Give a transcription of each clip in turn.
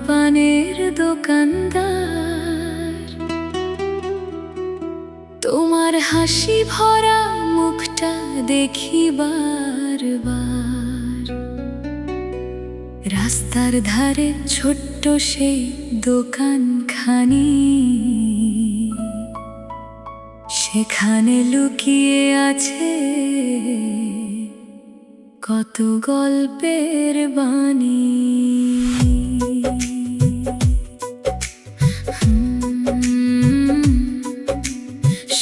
পানের দোকানদার, তোমার হাসি ভরা মুখটা দেখি বারবার। রাস্তার ধারে ছোট্ট সেই দোকানখানি, সেখানে লুকিয়ে আছে কত গল্পের বাণী।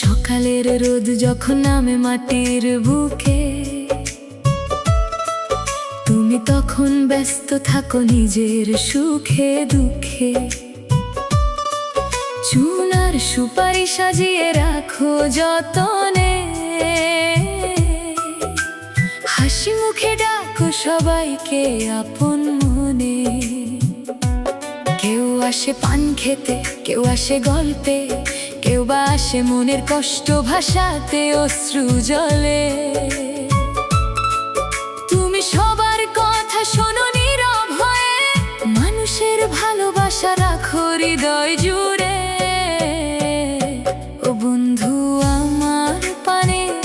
সকালের রোদ যখন নামে মাটির বুকে, তুমি তখন ব্যস্ত থাকো নিজের সুখে দুঃখে। চুন আর সুপারি সাজিয়ে রাখো যতনে, হাসি মুখে ডাকো সবাইকে আপন মনে। কেউ আসে পান খেতে, কেউ আসে গল্পে, কেউ বা আসে মনের কষ্ট ভাষাতে অশ্রু জলে। তুমি সবার কথা শোনো নীরব হয়ে, মানুষের ভালোবাসা রাখো হৃদয় জুড়ে। ও বন্ধু আমার পানের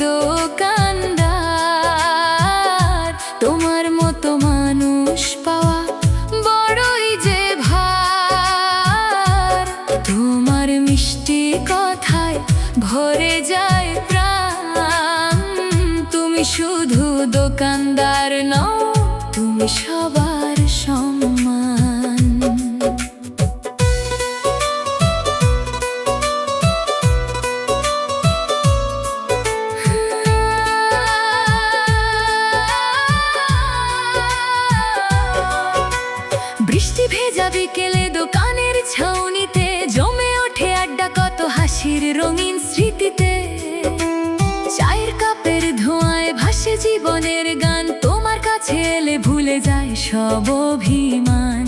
দোকানদার, তোমার মতো মানুষ পাওয়া বড়ই যে ভার। তোমার মিষ্টি কথায় ভরে যায় প্রাণ, তুমি শুধু দোকানদার নও, তুমি সবার সম্মান। বৃষ্টি ভেজা বিকেলে দোকানের ছাউনিতে জমে ওঠে আড্ডা, কত হাসির রঙিন স্মৃতিতে। চায়ের কাপের ধোঁয়ায় ভাসে জীবনের গান, তোমার কাছে এলে ভুলে যায় সব অভিমান।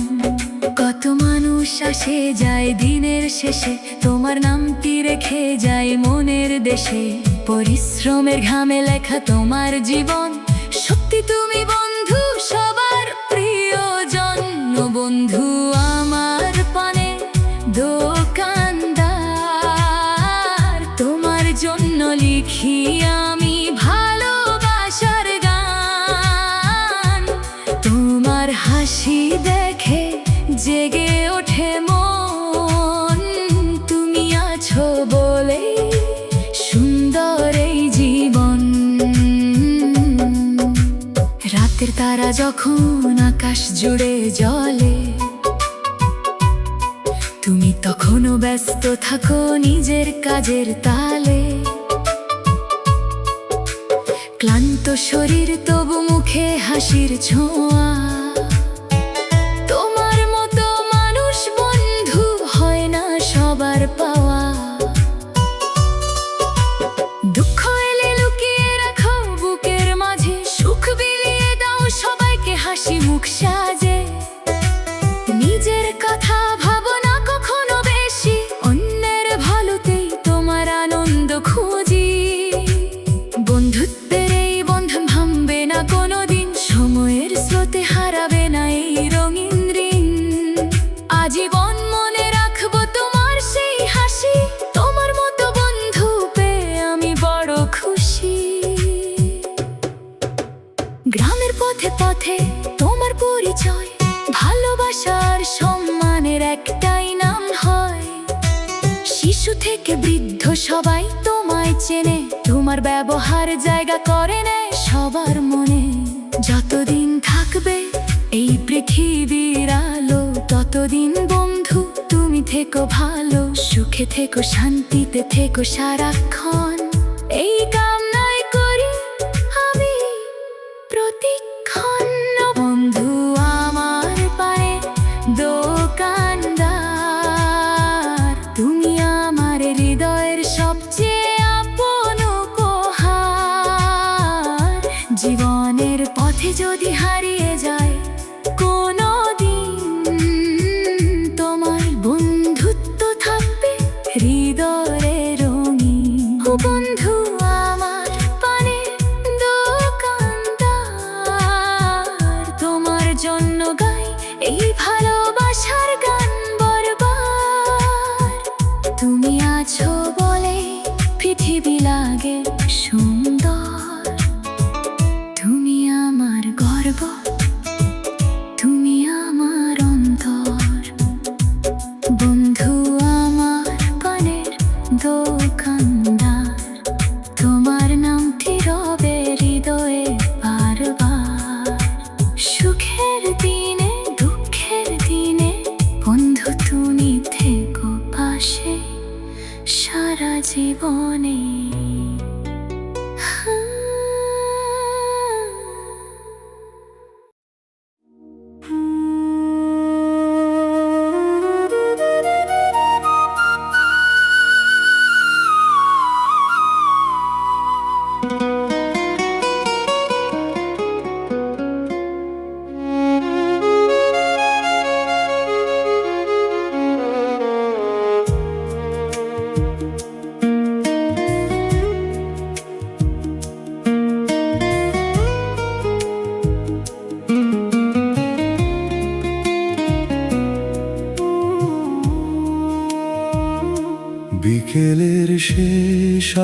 কত মানুষ আসে যায় দিনের শেষে, তোমার নামটি রেখে যায় মনের দেশে। পরিশ্রমের ঘামে লেখা তোমার জীবন, সত্যি তুমি বন্ধু সবার প্রিয়জন। বন্ধু আমার পানের দোকানদার, তোমার জন্য লিখি আমি ভালোবাসার গান। তোমার হাসি দেখে জেগে ওঠে মন, তুমি আছো বলে সুন্দর এই জীবন। রাতের তারা যখন আকাশ জুড়ে জ্বলে, তুমি তখনও ব্যস্ত থাকো নিজের কাজের তালে। ক্লান্ত শরীর তবু মুখে হাসির ছোঁয়া, তোমার মতো মানুষ বন্ধু হয় না সবার পাওয়া। দুঃখ এলে লুকিয়ে রাখো বুকের মাঝে, সুখ বিলিয়ে দাও সবাইকে হাসি মুখ সাজে। নিজের কথা ভাবো না কখনো বেশি, অন্যের ভালোতেই তোমার আনন্দ খুঁজি। বন্ধুত্বের এই বন্ধন ভাঙবে না কোনোদিন, সময়ের স্রোতে হারাবে না এই রঙিন ঋণ। আজীবন মনে রাখবো তোমার সেই হাসি, তোমার মতো বন্ধু পেয়ে আমি বড় খুশি। গ্রামের পথে পথে তোমার পরিচয়, ভালোবাসার সম্মানের একটাই নাম হয়। শিশু থেকে বৃদ্ধ সবাই তোমায় চেনে, তোমার ব্যবহার জায়গা করে নেয় সবার মনে। যতদিন থাকবে এই পৃথিবীর আলো, ততদিন বন্ধু তুমি থেকো ভালো। সুখে থেকো, শান্তিতে থেকো সারাক্ষণ, এই কামনাই করি আমি প্রতিক্ষণ। বন্ধু আমার পানের দোকানদার, তুমি আমার হৃদয়ের সবচেয়ে আপন উপহার। জীবনের পথে যদি হারিয়ে যায় কোনো দিন, তোমার বন্ধুত্ব থাকবে হৃদয়ে রঙিন। ও বন্ধু আমার পানের দোকানদার, তোমার জন্য গাই এই ভালোবাসা।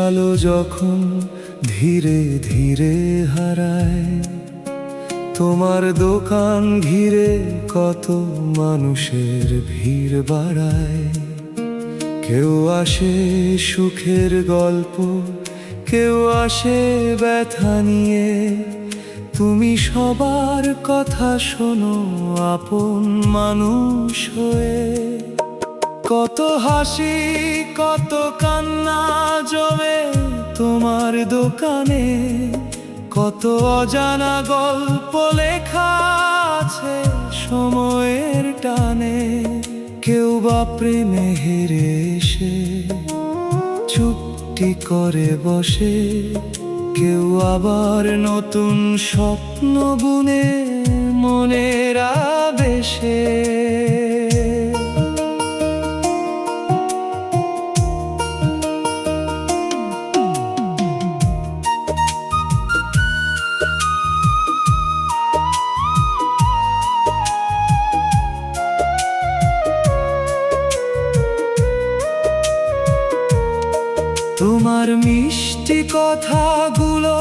আলো যখন ধীরে ধীরে হারায়, তোমার দোকান ঘিরে কত মানুষের ভিড় বাড়ায়। কেউ আসে সুখের গল্প, কেউ আসে ব্যথা নিয়ে, তুমি সবার কথা শোনো আপন মানুষ হয়ে। কত হাসি কত কান্না জমে তোমার দোকানে, কত অজানা গল্প লেখা আছে সময়ের টানে। কেউ বা প্রেমে হেরে এসে চুপটি করে বসে, কেউ আবার নতুন স্বপ্ন বুনে মনের আবেশে। তোমার মিষ্টি কথাগুলো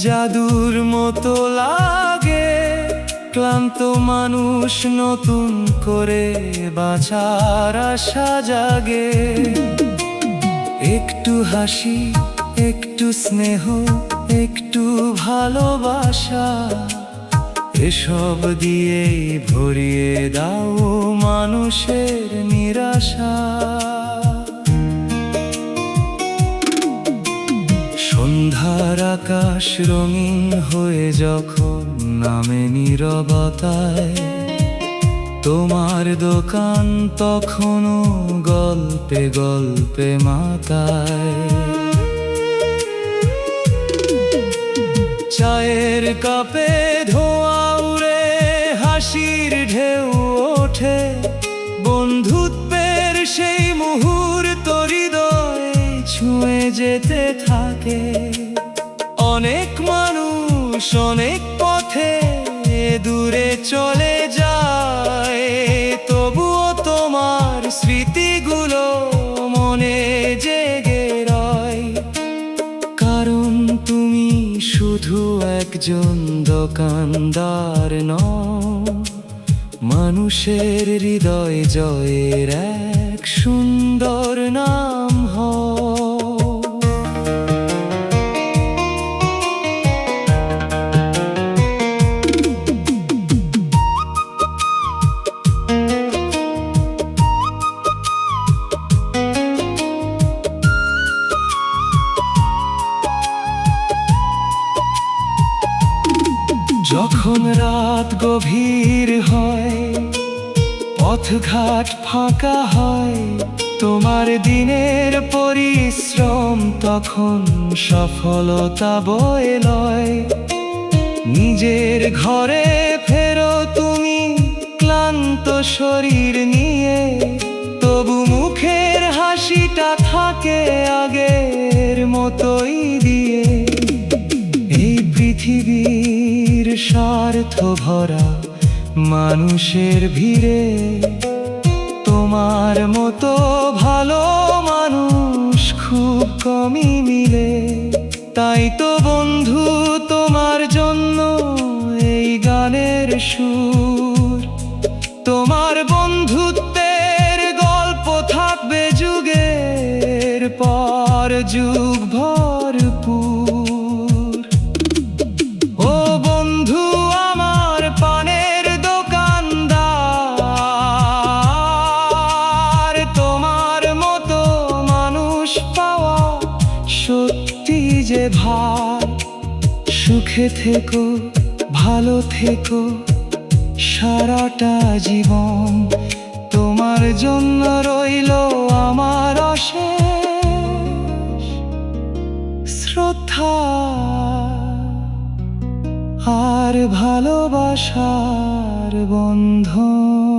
জাদুর মতো লাগে, ক্লান্ত মানুষ নতুন করে বাঁচার আশা জাগে। একটু হাসি একটু স্নেহ একটু ভালোবাসা, এসব দিয়েই ভরিয়ে দাও মানুষের নিরাশা। সন্ধ্যার আকাশ রঙিন হয়ে যখন নামে নীরবতায়, তোমার দোকান তখনও গল্পে গল্পে মাতায়। চায়ের কাপে ধোঁয়া উড়ে হাসির ঢেউ ওঠে, বন্ধুত্বের সেই মুহূর্ত হৃদয়ে ছুঁয়ে যেতে থাকে। অনেক মানুষ অনেক পথে দূরে চলে যায়, তবুও তোমার স্মৃতিগুলো মনে জেগে রয়। কারণ তুমি শুধু একজন দোকানদার নও, মানুষের হৃদয় জয়ের এক সুন্দর নাম হও। যখন রাত গভীর হয়, পথঘাট ফাঁকা হয়, তোমার দিনের পরিশ্রম তখন সফলতা বয়ে লয়। নিজের ঘরে ফেরো তুমি ক্লান্ত শরীর নিয়ে, তবু মুখের হাসিটা থাকে আগের মতোই দিয়ে। এই পৃথিবীর স্বার্থ ভরা মানুষের ভিড়ে, তোমার মতো ভালো মানুষ খুব কমই মিলে। তাই তো বন্ধু তোমার জন্য এই গানের সুর, তোমার বন্ধুত্বের গল্প থাকবে যুগের পর যুগ ভরপুর। সত্যি যে ভাই, সুখে থেকো ভালো থেকো সারাটা জীবন, তোমার জন্য রইল আমার অশেষ শ্রদ্ধা আর ভালোবাসার বন্ধন।